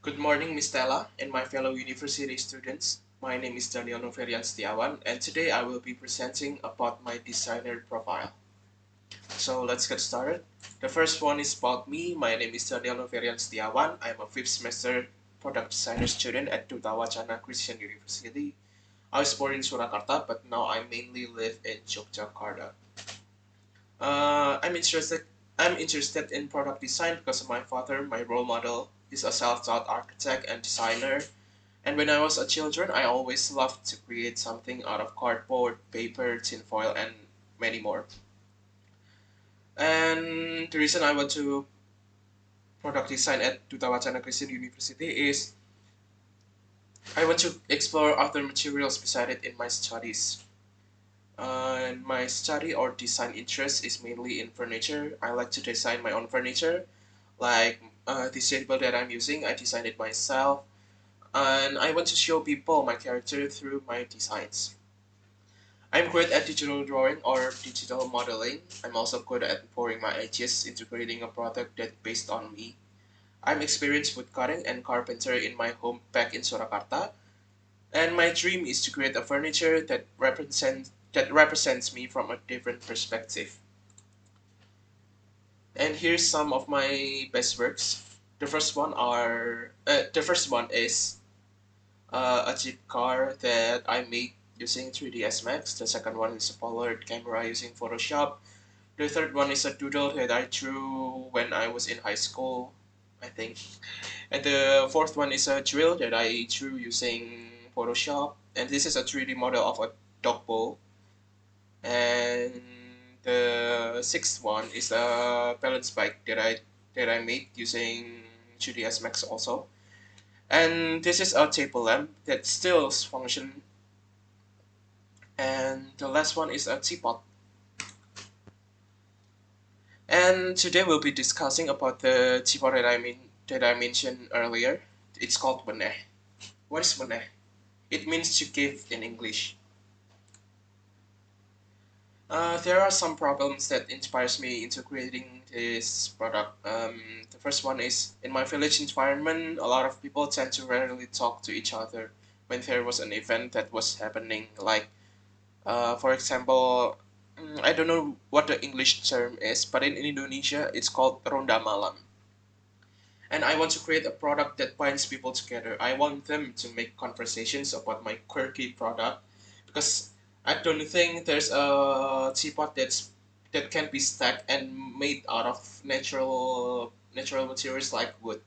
Good morning, Miss Stella and my fellow university students. My name is Daniel Noverian, and today I will be presenting about my designer profile. So let's get started. The first one is about me. My name is Daniel Noverian. I'm a fifth semester product designer student at Duta Wacana Christian University. I was born in Surakarta, but now I mainly live in Yogyakarta. I'm interested. I'm interested in product design because my father, my role model, is a self-taught architect and designer. And when I was a children, I always loved to create something out of cardboard, paper, tinfoil, and many more. And the reason I went to product design at Duta Wacana Christian University is I want to explore other materials beside it in my studies. And my study or design interest is mainly in furniture. I like to design my own furniture, like this table that I'm using. I designed it myself, and I want to show people my character through my designs. I'm great at digital drawing or digital modeling. I'm also good at pouring my ideas into creating a product that's based on me. I'm experienced with cutting and carpentry in my home back in Surakarta, and my dream is to create a furniture that represents me from a different perspective. And here's some of my best works. The first one is a Jeep car that I made using 3ds Max. The second one is a Polaroid camera using Photoshop. The third one is a doodle that I drew when I was in high school, I think. And the fourth one is a drill that I drew using Photoshop. And this is a 3D model of a dog bowl. And the sixth one is a balance bike that I made using 3ds Max also. And this is a table lamp that still functions. And the last one is a teapot. And today we'll be discussing about the teapot that I mentioned earlier. It's called WENEH. What is WENEH? It means to give in English. There are some problems that inspires me into creating this product. The first one is in my village environment, a lot of people tend to rarely talk to each other when there was an event that was happening. Like, for example, I don't know what the English term is, but in Indonesia, it's called Ronda Malam. And I want to create a product that binds people together. I want them to make conversations about my quirky product because I don't think there's a teapot that can be stacked and made out of natural materials like wood.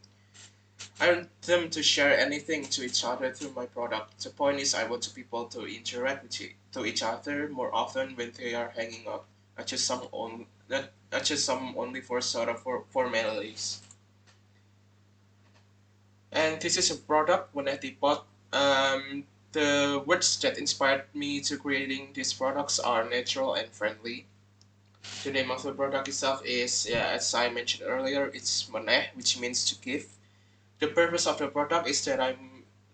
I want them to share anything to each other through my product. The point is I want people to interact to each other more often when they are hanging out, not just some only for sort of formalities. And this is a product when I depot. The words that inspired me to creating these products are natural and friendly. The name of the product itself is, yeah, as I mentioned earlier, it's WENEH, which means to give. The purpose of the product is that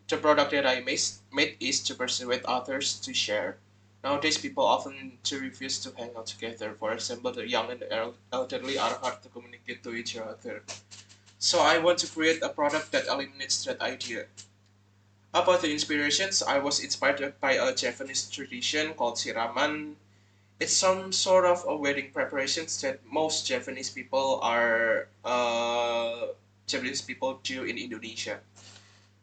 the product that I made is to persuade others to share. Nowadays, people often to refuse to hang out together. For example, the young and the elderly are hard to communicate to each other. So I want to create a product that eliminates that idea. About the inspirations, I was inspired by a Japanese tradition called siraman. It's some sort of a wedding preparations that most Japanese people do in Indonesia.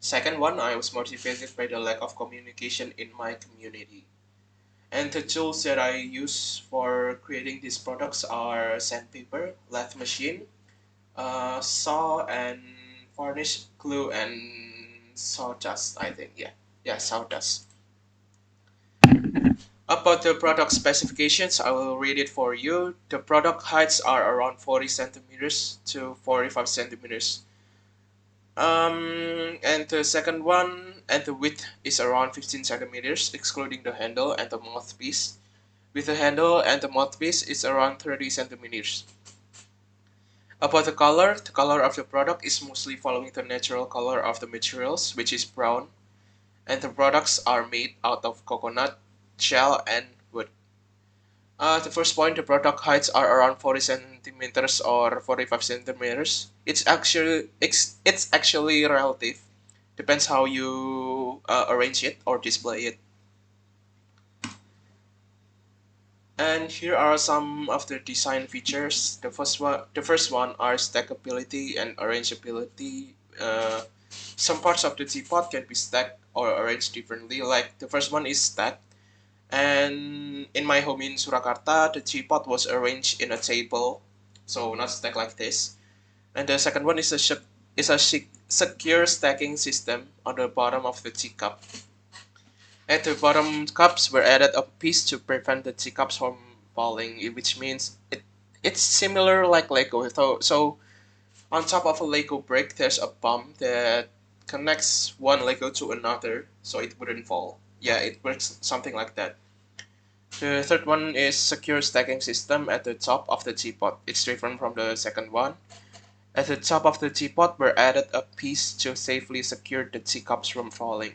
Second one, I was motivated by the lack of communication in my community. And the tools that I use for creating these products are sandpaper, lathe machine, saw and varnish, glue, and sawdust. I think, yeah, sawdust. About the product specifications, I will read it for you. The product heights are around 40 centimeters to 45 centimeters. And the second one, and the width is around 15 centimeters, excluding the handle and the mouthpiece. With the handle and the mouthpiece is around 30 centimeters. About the color of the product is mostly following the natural color of the materials, which is brown, and the products are made out of coconut, shell, and wood. The first point, the product heights are around 40 centimeters or 45 centimeters. It's actually relative. Depends how you arrange it or display it. And here are some of the design features. The first one are stackability and arrangeability. Some parts of the teapot can be stacked or arranged differently. Like the first one is stacked. And in my home in Surakarta, the teapot was arranged in a table, so not stacked like this. And the second one is a secure stacking system on the bottom of the teacup. At the bottom, cups were added a piece to prevent the teacups from falling, which means it's similar like Lego. So on top of a Lego brick, there's a bomb that connects one Lego to another, so it wouldn't fall. Yeah, it works something like that. The third one is secure stacking system at the top of the teapot. It's different from the second one. At the top of the teapot were added a piece to safely secure the teacups from falling.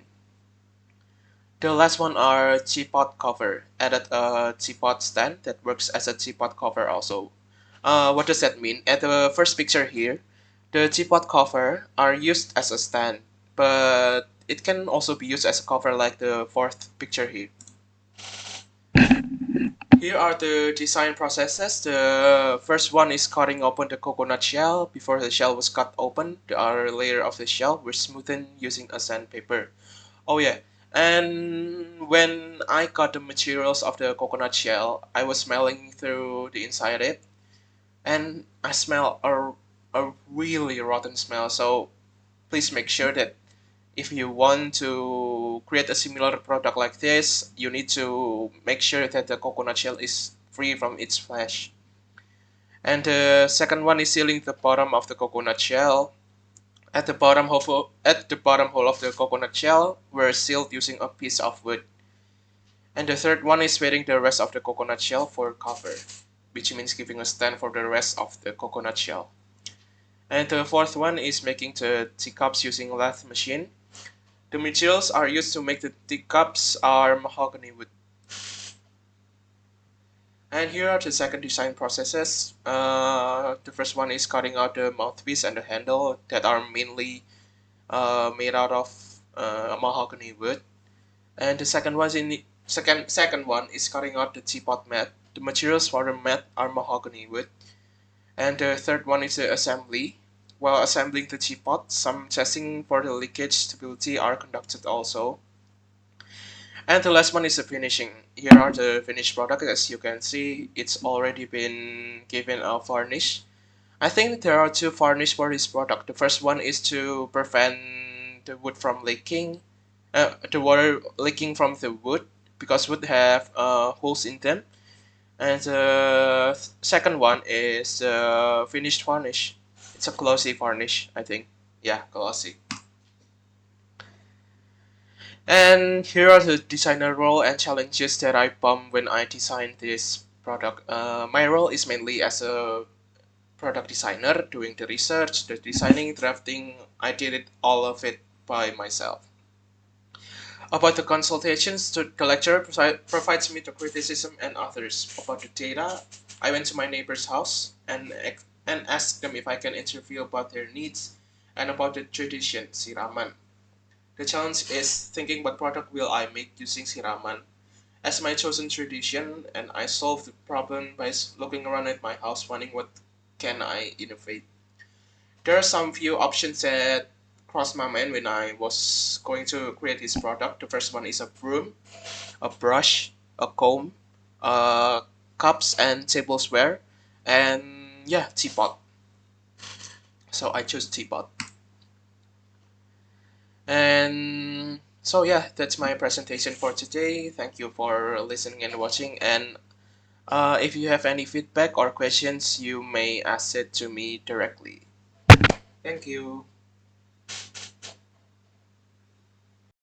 The last one are teapot cover. Added a teapot stand that works as a teapot cover also. What does that mean? At the first picture here, the teapot cover are used as a stand, but it can also be used as a cover like the fourth picture here. Here are the design processes. The first one is cutting open the coconut shell. Before the shell was cut open, the outer layer of the shell was smoothened using a sandpaper. Oh yeah, and when I got the materials of the coconut shell, I was smelling through the inside it, and I smell a really rotten smell. So please make sure that if you want to create a similar product like this, you need to make sure that the coconut shell is free from its flesh. And the second one is sealing the bottom of the coconut shell. At the bottom hole of the coconut shell were sealed using a piece of wood. And the third one is wetting the rest of the coconut shell for cover, which means giving a stand for the rest of the coconut shell. And the fourth one is making the teacups using lathe machine. The materials are used to make the teacups are mahogany wood. And here are the second design processes. The first one is cutting out the mouthpiece and the handle that are mainly made out of mahogany wood. And the second one is cutting out the teapot mat. The materials for the mat are mahogany wood. And the third one is the assembly. While assembling the teapot, some testing for the leakage stability are conducted also. And the last one is the finishing. Here are the finished product. As you can see, it's already been given a varnish. I think there are two varnish for this product. The first one is to prevent the wood from leaking, the water leaking from the wood, because wood have holes in them. And the second one is finished varnish. It's a glossy varnish, I think. Yeah, glossy. And here are the designer role and challenges that I bumped when I designed this product. My role is mainly as a product designer, doing the research, the designing, drafting. I did it all of it by myself. About the consultations, the lecturer provides me the criticism and others. About the data, I went to my neighbor's house and asked them if I can interview about their needs and about the tradition, siraman. The challenge is thinking what product will I make using siraman as my chosen tradition, and I solved the problem by looking around at my house, finding what can I innovate. There are some few options that crossed my mind when I was going to create this product. The first one is a broom, a brush, a comb, cups and tableware, and yeah, teapot. So I chose teapot. And so yeah, that's my presentation for today. Thank you for listening and watching. And if you have any feedback or questions, you may ask it to me directly. Thank you.